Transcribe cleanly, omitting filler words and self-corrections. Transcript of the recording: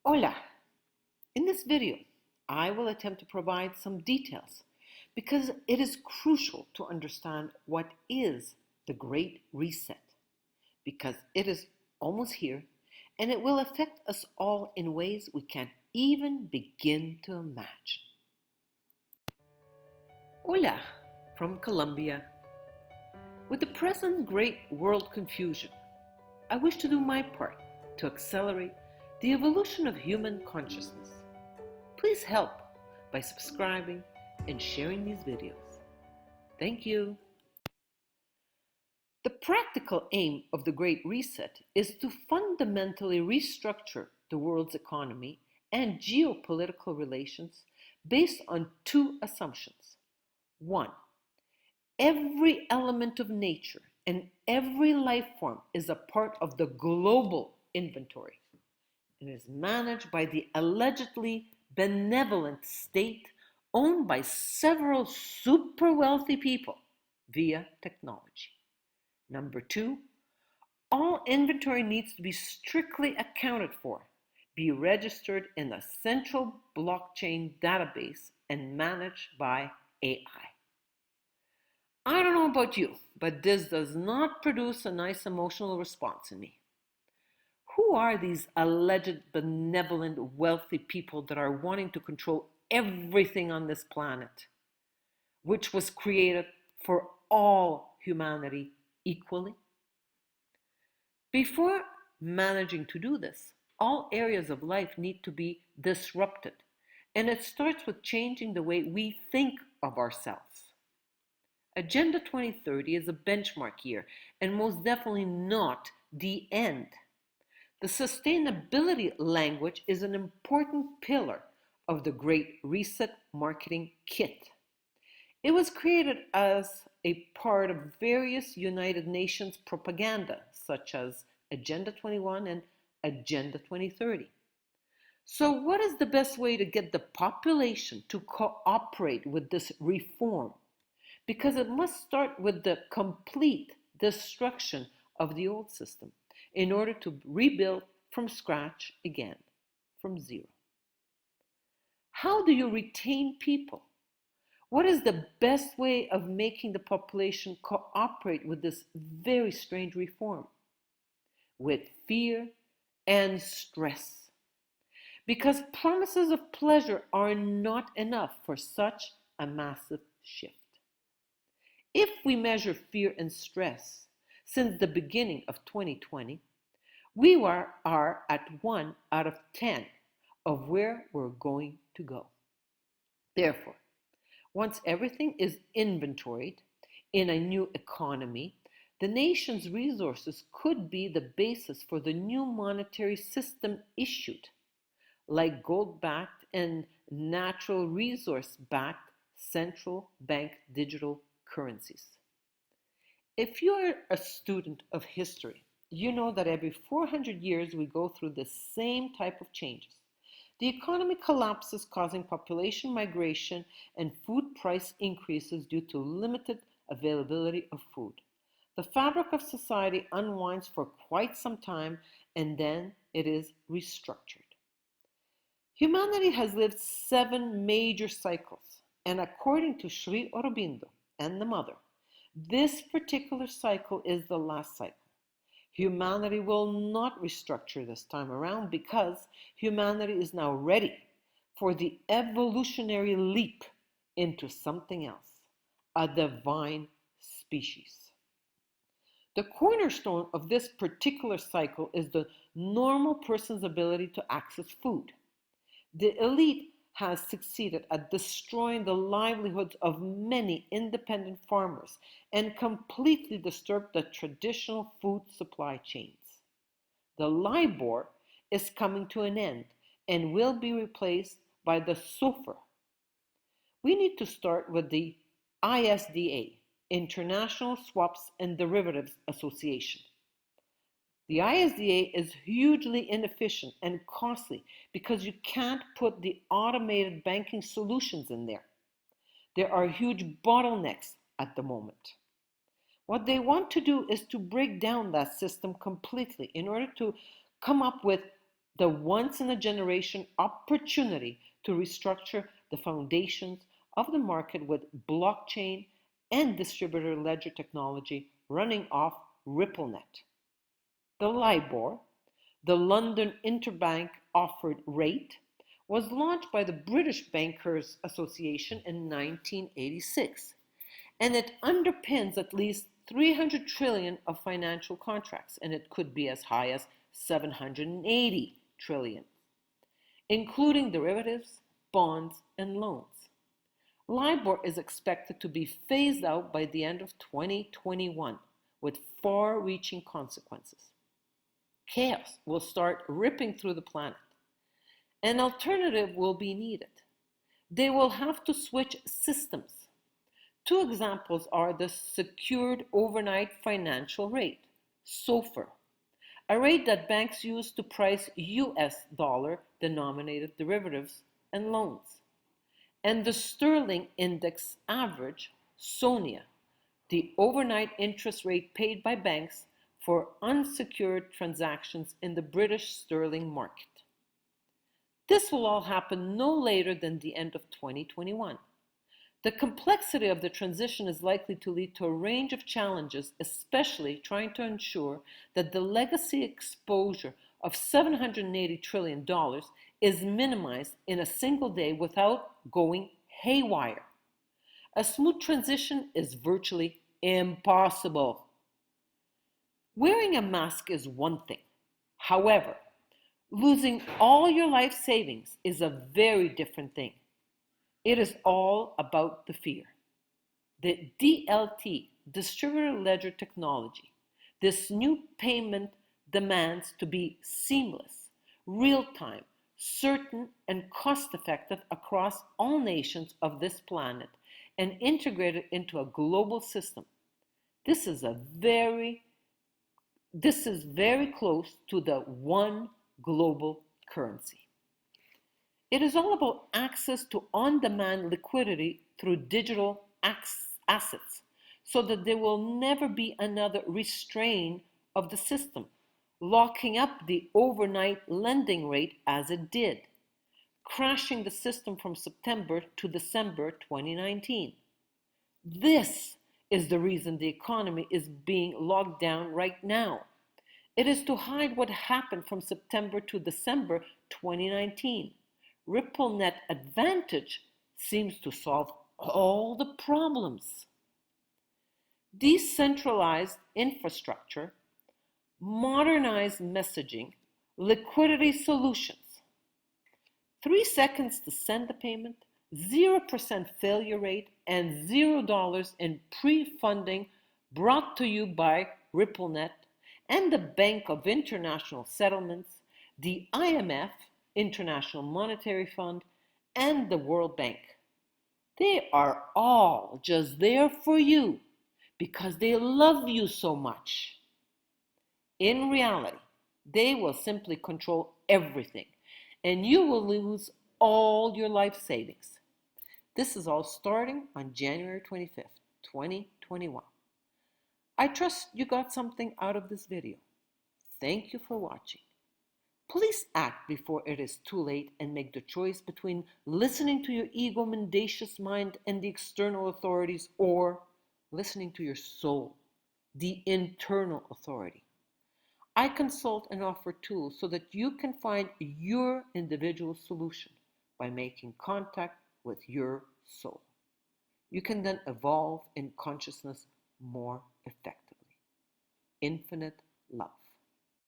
Hola! In this video, I will attempt to provide some details because it is crucial to understand what is the Great Reset, because it is almost here and it will affect us all in ways we can't even begin to imagine. Hola from Colombia. With the present great world confusion, I wish to do my part to accelerate the evolution of human consciousness. Please help by subscribing and sharing these videos. Thank you. The practical aim of the Great Reset is to fundamentally restructure the world's economy and geopolitical relations based on two assumptions. One, every element of nature and every life form is a part of the global inventory and is managed by the allegedly benevolent state owned by several super wealthy people via technology. Number two, all inventory needs to be strictly accounted for, be registered in a central blockchain database, and managed by AI. I don't know about you, but this does not produce a nice emotional response in me. Who are these alleged benevolent wealthy people that are wanting to control everything on this planet, which was created for all humanity equally? Before managing to do this, all areas of life need to be disrupted, and it starts with changing the way we think of ourselves. Agenda 2030 is a benchmark year and most definitely not the end. The sustainability language is an important pillar of the Great Reset marketing kit. It was created as a part of various United Nations propaganda, such as Agenda 21 and Agenda 2030. So, what is the best way to get the population to cooperate with this reform? Because it must start with the complete destruction of the old system in order to rebuild from scratch again, from zero. How do you retain people? What is the best way of making the population cooperate with this very strange reform? With fear and stress. Because promises of pleasure are not enough for such a massive shift. If we measure fear and stress since the beginning of 2020, we are at 1 out of 10 of where we're going to go. Therefore, once everything is inventoried in a new economy, the nation's resources could be the basis for the new monetary system issued, like gold-backed and natural resource-backed central bank digital currencies. If you're a student of history, you know that every 400 years we go through the same type of changes. The economy collapses, causing population migration and food price increases due to limited availability of food. The fabric of society unwinds for quite some time and then it is restructured. Humanity has lived 7 major cycles, and according to Sri Aurobindo and the Mother, this particular cycle is the last cycle. Humanity will not restructure this time around because humanity is now ready for the evolutionary leap into something else, a divine species. The cornerstone of this particular cycle is the normal person's ability to access food. The elite has succeeded at destroying the livelihoods of many independent farmers and completely disturbed the traditional food supply chains. The LIBOR is coming to an end and will be replaced by the SOFR. We need to start with the ISDA, International Swaps and Derivatives Association. The ISDA is hugely inefficient and costly because you can't put the automated banking solutions in there. There are huge bottlenecks at the moment. What they want to do is to break down that system completely in order to come up with the once-in-a-generation opportunity to restructure the foundations of the market with blockchain and distributed ledger technology running off RippleNet. The LIBOR, the London Interbank Offered Rate, was launched by the British Bankers Association in 1986, and it underpins at least 300 trillion of financial contracts, and it could be as high as 780 trillion, including derivatives, bonds, and loans. LIBOR is expected to be phased out by the end of 2021 with far-reaching consequences. Chaos will start ripping through the planet. An alternative will be needed. They will have to switch systems. Two examples are the Secured Overnight Financial Rate, SOFR, a rate that banks use to price US dollar-denominated derivatives and loans, and the Sterling Index Average, SONIA, the overnight interest rate paid by banks for unsecured transactions in the British sterling market. This will all happen no later than the end of 2021. The complexity of the transition is likely to lead to a range of challenges, especially trying to ensure that the legacy exposure of $780 trillion is minimized in a single day without going haywire. A smooth transition is virtually impossible. Wearing a mask is one thing. However, losing all your life savings is a very different thing. It is all about the fear. The DLT, distributed ledger technology, this new payment demands to be seamless, real-time, certain, and cost-effective across all nations of this planet and integrated into a global system. This is very close to the one global currency. It is all about access to on-demand liquidity through digital assets so that there will never be another restraint of the system, locking up the overnight lending rate as it did, crashing the system from September to December 2019. This is the reason the economy is being locked down right now. It is to hide what happened from September to December 2019. RippleNet Advantage seems to solve all the problems. Decentralized infrastructure, modernized messaging, liquidity solutions. 3 seconds to send the payment, 0% failure rate, and $0 in pre-funding brought to you by RippleNet and the Bank of International Settlements, the IMF, International Monetary Fund, and the World Bank. They are all just there for you because they love you so much. In reality, they will simply control everything, and you will lose all your life savings. This is all starting on January 25th, 2021. I trust you got something out of this video. Thank you for watching. Please act before it is too late and make the choice between listening to your ego-mendacious mind and the external authorities or listening to your soul, the internal authority. I consult and offer tools so that you can find your individual solution by making contact with your soul. You can then evolve in consciousness more effectively. Infinite love.